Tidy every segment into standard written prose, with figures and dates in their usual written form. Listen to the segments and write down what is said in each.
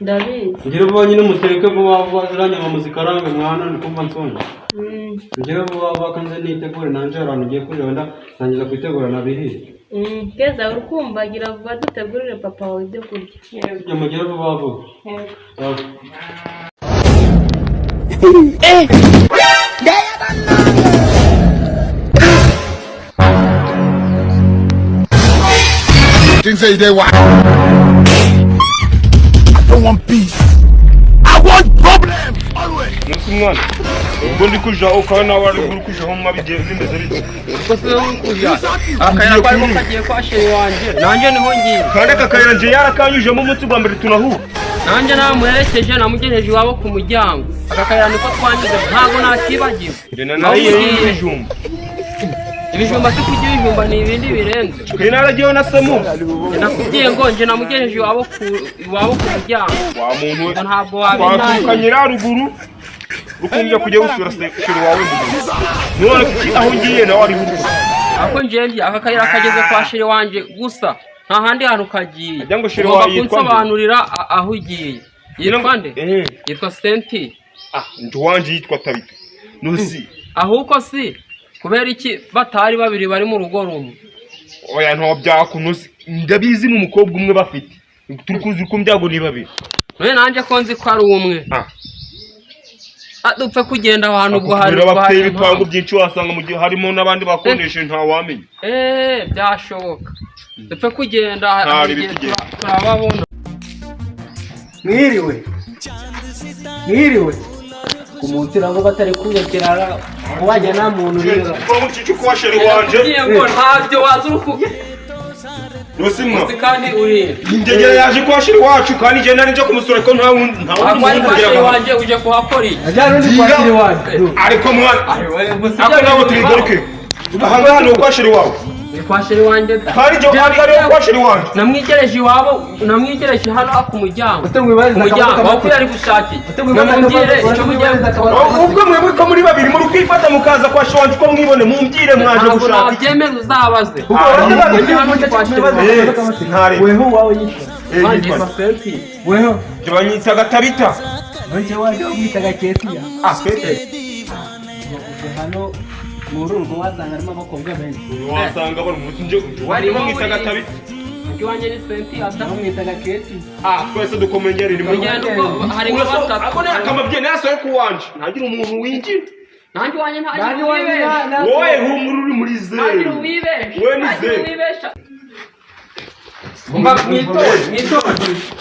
ndabizi ngira vuba nyine muteke vuba vuba ziranyama muzikaranga mwana ndikumva nsonje ngira vuba vuba kanze nitegure nanje abantu ngiye kurira wenda nangiza kwitegura nabiri keza urukumva gira vuba dutegurire papa wawe ibyo kurya njya mugira vuba vuba Things say they want. I don't want peace. I want problems always. Mwana, ubwo ndi kuja ukana wari uri kuja ho mabije bimeze bite. Uko se kuja. Akayira kwari ko kagiye kwa sheri wanje. Nanje niho ngiye. Kandi kakayira nje yarakanyuje mu mutsi bwa mbere tunahura. Nanje namuherekeje namugejeje iwabo ku muryango. Akakayira niko twanyuze ntago nakibagiwe. Ndena nayiye ibijumba. Ibijumba se kugira ibijumba ni ibindi birenze. Kuri naragiye na samu. Nakubwiye ngo nje namugejeje iwabo ku muryango. Wa muntu we. Ntabwo wabinaye. Kanyira ruguru. Rukumbye kujya usura sheri wawe mu. None kuki aho ngiye nawe ari ruguru. Ako njye akakayira kageze kwa sheri wanje gusa. Nta handi hantu kagiye. Ajya ngo sheri wawe yitwa kunsobanurira aho ugiye. Yitwa nde? Yitwa Senti. Ndu wanje yitwa Tabita. Nusi. Ahuko si kubera iki batari babiri bari mu rugo rumwe. Oya nto byakunusi. Ndabizi mu mukobwa umwe bafite. Turi kuzi ko mbyago ni babiri. None nanje ko nzi ko ari umwe. Dupfe kugenda abantu ubwo hari bafite ibipangu byinshi wasanga mu gihe harimo n'abandi bakondeshe nta wamenye. Byashoboka. Dupfe kugenda turababona. Mwiriwe kumunsi ngo batari kunyekera wajya nta muntu rero ko mucicu kwa sheri wanje ngo ntabyo wazuruku Nusimwa kandi uri ingegera yaje kwa sheri wacu kandi je nari nje kumusura ko nta wundi kugira wanje uje kuhakori ajya rundi kwa sheri wanje ariko mwana ako nawo turigaruke ahanga no kwa sheri wawe kwa sheri wanje kandi je ari kwa sheri wanje namwigereje iwabo namwigereje hano ku muryango wakuri ari gushaki namubwire icyo mugiye ubwo mwebwe ko muri babiri muri kwifata mukaza kwa sheri wanje ko mwibone mumbwire mwaje gushaka byemeze uzabaze weho wawe yitwa weho je banyitaga Tabita nje waje yitaga Ketiya hano murugo wasanga arimo abakobwa benshi wasanga bari mu nje wari mwitaga Tabita Kiwanje ni Senti ata mwitaga Keti twese dukomenyere ni muri hari batatu ako ne akamabye nasoye ku wanje ntagira umuntu winjira nanjye wanye ntagira wowe humura uri muri zero ntagira ubibesha wowe ni zero mwito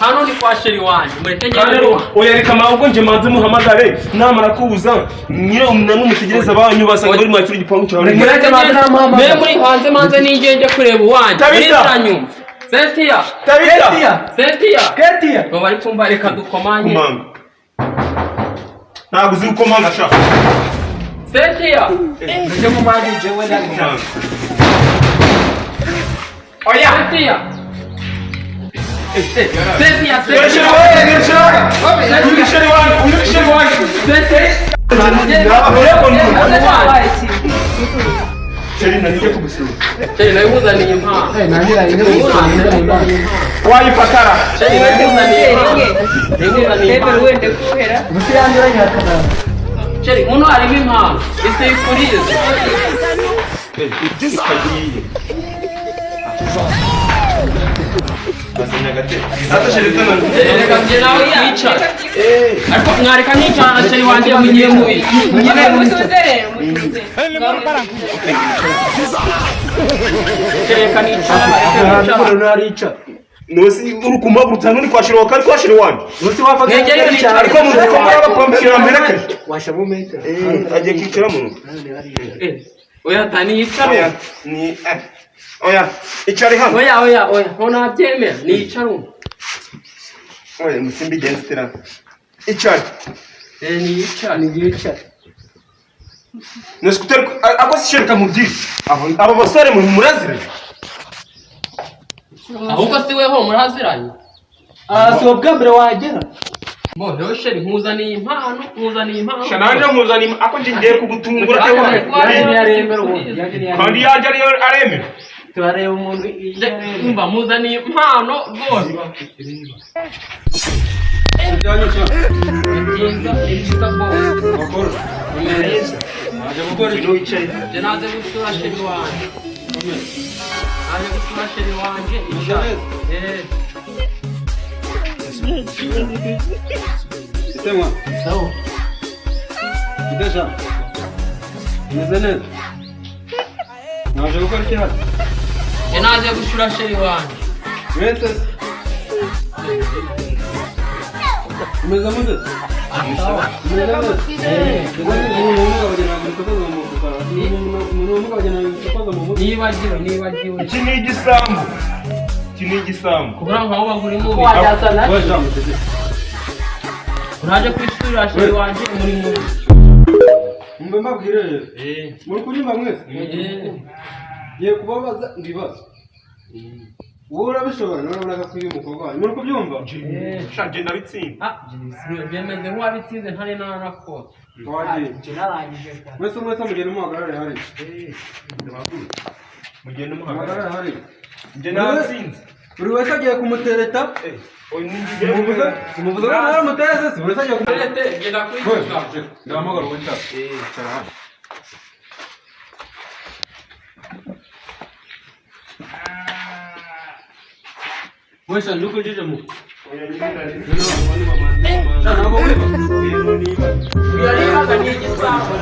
hano ni kwa sheri wanje mureke ngene oya reka mahubwo nje manze muhamagare namara kubuza nyire umunamwe mutegereza abanyu basanga bari mwakira igipangu cyawe mureke me muri hanze manze ningenje kureba uwanje biranyu Sentiya ngo bari kumva reka dukomanye ntabwo uzi uko manga shaka Sentiya nje mu maji jewe ndako oya Sentiya Cheri nanije kubusura. Cheri nayimuzaniye impano. Wayifatara. Cheri nayimuzaniye wende kuhera. Musiyandura nyakana. Cheri muno harimo impano. Ise ikurize. Ikagiye. Ata cheri tana. Reka nje nawe yica. Ariko mwareka nica cheri wanje mugiye mubi. Mugiye musuzere. Reka nica. Nosi urukuma burutano ni kwashira wakari kwashira wanje. Nosi wafaka ariko muzi ko muri abapompera mbereke. Washamu meta. Aje kwicara mu. Oya tani yicara. Ni oya icari hano. Oya. Hona byemera ni yicara. Oya musimbi genstera. Icari. Ni yicara. Neskuter ako sishirika mudiri. Abo basore mu murazire. Ahubwo si weho muraziranye. So bwa mbere wagera. Bo rero sheri nkuzaniye impano. Shananje nkuzaniye ako ngiye kugutungura cyo. Kandi yaje ari aremera. turareba umuntu umva muzaniye impano rwose Ujyanye cyo. byiza byiza rwose Bakora. Aje gukora icyo wicaye. njye naze gusura sheri wanjye naje gusura sheri wanjye Itemwa. sawa Idesha. Meze neza. Naje gukora iki hano? njye naje gusura sheri wanjye Wese. Umeze mute? sawa Umeze neza. nibagiwe iki ni igisambu kubura nkaho bagura imubi wajyasa nacyo uraje kwisura sheri wanjye muri mubi Mbe mbabwire muri kunyumva mwese ngiye kubabaza ibibazo wowe urabishobora nawe urabona ko uri umukobwa wanyu muri kubyumva shanje ndabitsinda byemeze nk'uwabitsinze ntari narakora wagiye narangije mwese mugenda muhagarare hari mugende muhagarare muhagarara hari njye natsinze buri wese agiye kumutereta umuvuze ko nawe mutereze si buri wese agiye kumutereta genda kwigisha ndahamagara uwo nshaka cara hano wese ndi kujije mu nabo wiba uyarihaga ni igisambo